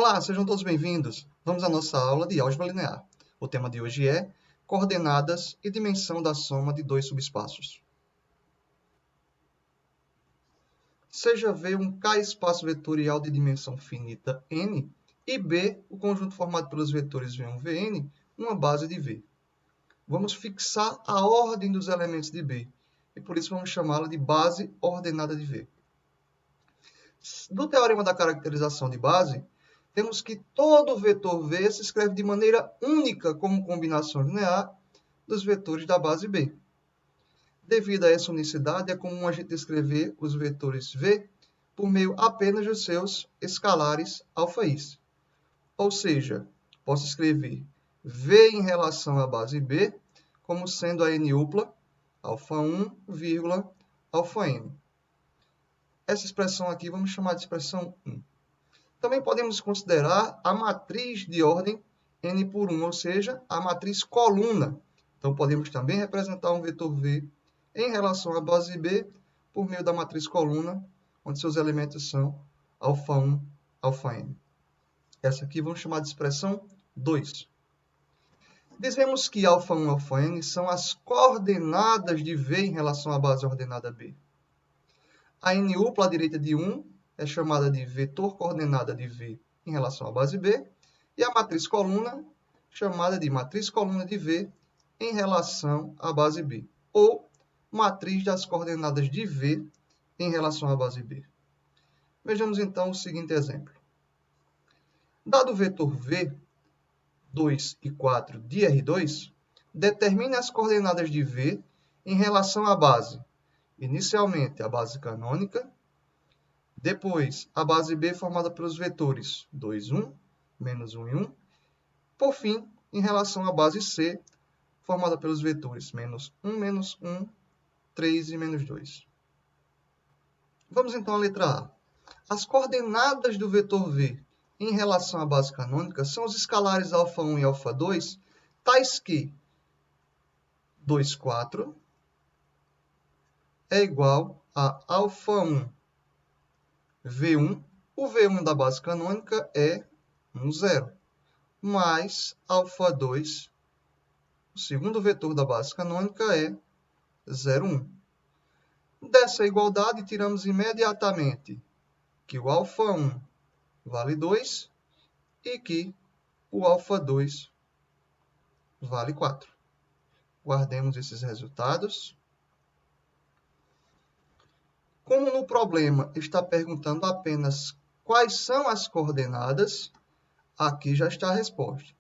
Olá, sejam todos bem-vindos. Vamos à nossa aula de álgebra linear. O tema de hoje é coordenadas e dimensão da soma de dois subespaços. Seja V um K-espaço vetorial de dimensão finita n e B, o conjunto formado pelos vetores V1, Vn, uma base de V. Vamos fixar a ordem dos elementos de B e por isso vamos chamá-la de base ordenada de V. Do teorema da caracterização de base, temos que todo vetor V se escreve de maneira única como combinação linear dos vetores da base B. Devido a essa unicidade, é comum a gente escrever os vetores V por meio apenas dos seus escalares alfaís. Ou seja, posso escrever V em relação à base B como sendo a n-upla alfa1, alfa-n. Essa expressão aqui vamos chamar de expressão 1. Também podemos considerar a matriz de ordem n por 1, ou seja, a matriz coluna. Então, podemos também representar um vetor V em relação à base B por meio da matriz coluna, onde seus elementos são alfa1, alfa-n. Essa aqui vamos chamar de expressão 2. Dizemos que alfa1, alfa-n são as coordenadas de V em relação à base ordenada B. A n-upla à direita de 1 é chamada de vetor coordenada de V em relação à base B, e a matriz coluna, chamada de matriz coluna de V em relação à base B, ou matriz das coordenadas de V em relação à base B. Vejamos então o seguinte exemplo. Dado o vetor V, 2 e 4 de R2, determine as coordenadas de V em relação à base. Inicialmente, a base canônica, depois, a base B formada pelos vetores 2, 1, menos 1 e 1. Por fim, em relação à base C, formada pelos vetores menos 1, 3 e menos 2. Vamos então à letra A. As coordenadas do vetor V em relação à base canônica são os escalares alfa1 e alfa2, tais que 2, 4 é igual a alfa1 V1, o V1 da base canônica é 1, 0, mais alfa2, o segundo vetor da base canônica é 0, 1. Dessa igualdade, tiramos imediatamente que o alfa1 vale 2 e que o alfa2 vale 4. Guardemos esses resultados. Como no problema está perguntando apenas quais são as coordenadas, aqui já está a resposta.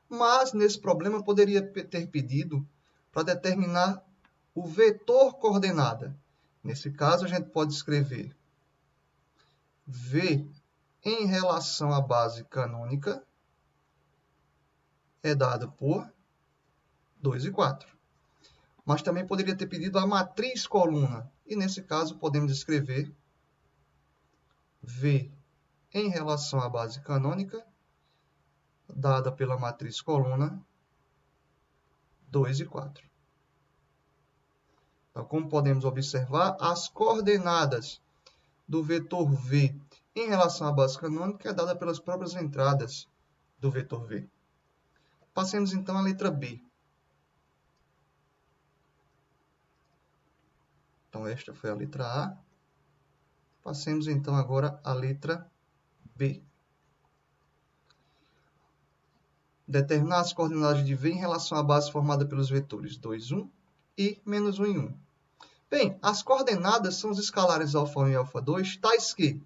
Mas, nesse problema, eu poderia ter pedido para determinar o vetor coordenada. Nesse caso, a gente pode escrever V em relação à base canônica é dado por 2 e 4. Mas também poderia ter pedido a matriz coluna. E, nesse caso, podemos escrever V em relação à base canônica, dada pela matriz coluna, 2 e 4. Então, como podemos observar, as coordenadas do vetor V em relação à base canônica é dada pelas próprias entradas do vetor V. Passemos, então, à letra B. Então, esta foi a letra A. Passemos, então, agora à letra B. Determinar as coordenadas de V em relação à base formada pelos vetores 2, 1 e menos 1 e 1. Bem, as coordenadas são os escalares alfa1 e alfa2, tais que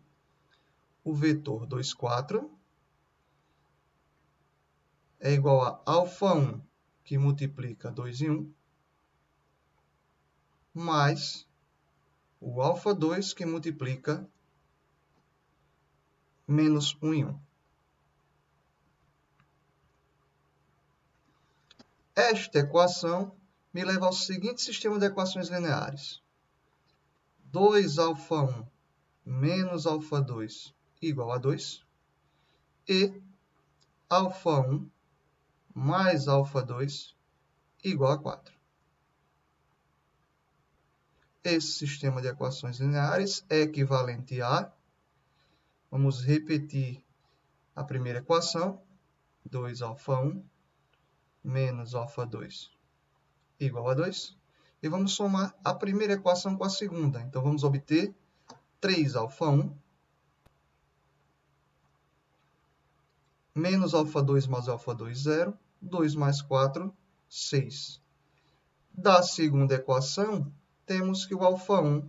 o vetor 2, 4 é igual a alfa1, que multiplica 2 e 1, mais o alfa2, que multiplica menos 1 e 1. Esta equação me leva ao seguinte sistema de equações lineares. 2 alfa1 menos alfa2 igual a 2. E alfa1 mais alfa2 igual a 4. Esse sistema de equações lineares é equivalente a... Vamos repetir a primeira equação, 2α1 menos α2 igual a 2. E vamos somar a primeira equação com a segunda. Então, vamos obter 3α1 menos α2 mais α2, 0. 2 mais 4, 6. Da segunda equação, temos que o α1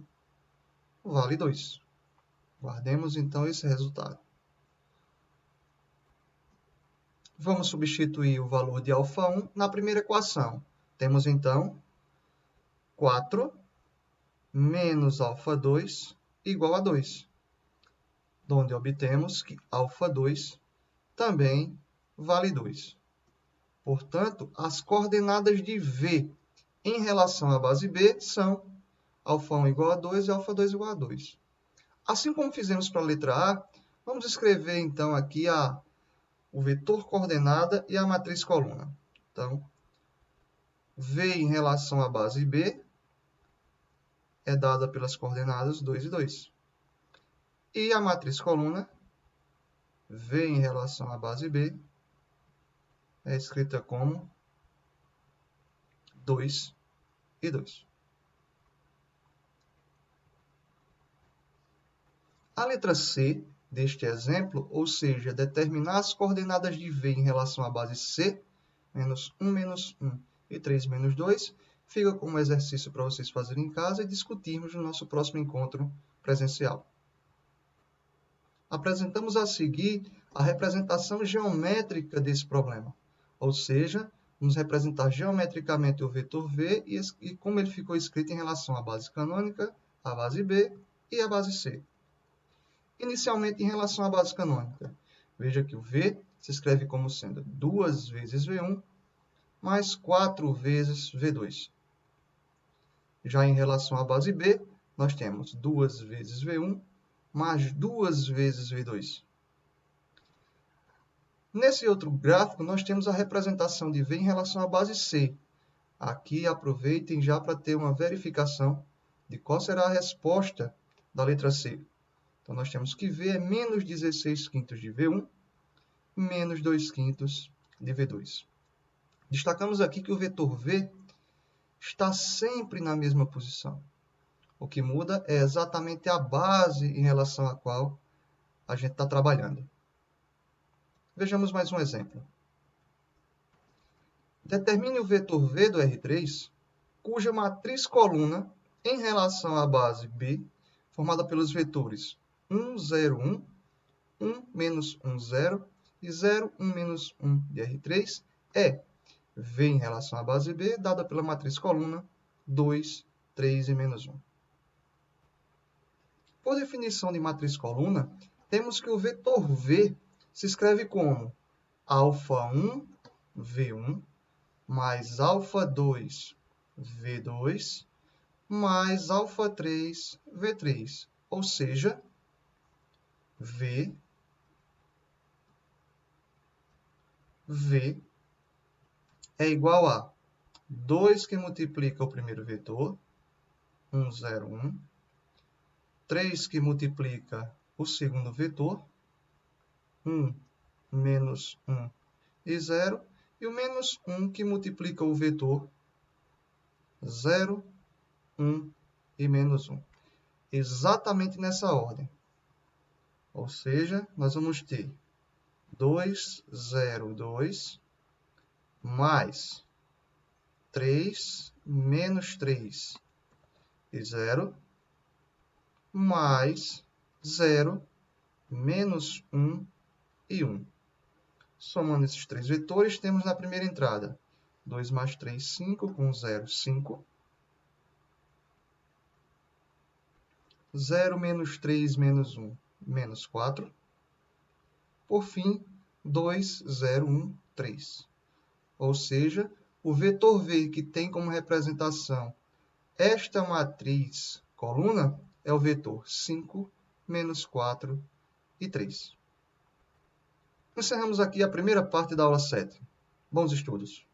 vale 2. Guardemos, então, esse resultado. Vamos substituir o valor de α1 na primeira equação. Temos, então, 4 menos α2 igual a 2, onde obtemos que α2 também vale 2. Portanto, as coordenadas de V em relação à base B são α1 igual a 2 e α2 igual a 2. Assim como fizemos para a letra A, vamos escrever, então, aqui o vetor coordenada e a matriz coluna. Então, V em relação à base B é dada pelas coordenadas 2 e 2. E a matriz coluna, V em relação à base B, é escrita como 2 e 2. A letra C deste exemplo, ou seja, determinar as coordenadas de V em relação à base C, menos 1 e 3 menos 2, fica como exercício para vocês fazerem em casa e discutirmos no nosso próximo encontro presencial. Apresentamos a seguir a representação geométrica desse problema, ou seja, vamos representar geometricamente o vetor V e como ele ficou escrito em relação à base canônica, à base B e à base C. Inicialmente, em relação à base canônica, veja que o V se escreve como sendo 2 vezes V1 mais 4 vezes V2. Já em relação à base B, nós temos 2 vezes V1 mais 2 vezes V2. Nesse outro gráfico, nós temos a representação de V em relação à base C. Aqui, aproveitem já para ter uma verificação de qual será a resposta da letra C. Então, nós temos que V é menos 16 quintos de V1, menos 2 quintos de V2. Destacamos aqui que o vetor V está sempre na mesma posição. O que muda é exatamente a base em relação à qual a gente está trabalhando. Vejamos mais um exemplo. Determine o vetor V do R3, cuja matriz coluna em relação à base B, formada pelos vetores 1, 0, 1, 1, menos 1, 0 e 0, 1, menos 1 de R3 é V em relação à base B, dada pela matriz coluna 2, 3 e menos 1. Por definição de matriz coluna, temos que o vetor V se escreve como α1, V1, mais α2, V2, mais α3, V3. Ou seja, V é igual a 2 que multiplica o primeiro vetor, 1, 0, 1. 3 que multiplica o segundo vetor, 1, menos 1 e 0. E o menos 1 que multiplica o vetor 0, 1 e menos 1. Exatamente nessa ordem. Ou seja, nós vamos ter 2, 0, 2, mais 3, menos 3 e 0, mais 0, menos 1 e 1. Somando esses três vetores, temos na primeira entrada 2 mais 3, 5, com 0, 5. 0 menos 3 menos 1, menos 4. Por fim, 2, 0, 1, 3. Ou seja, o vetor V que tem como representação esta matriz coluna é o vetor 5, menos 4 e 3. Encerramos aqui a primeira parte da aula 7. Bons estudos!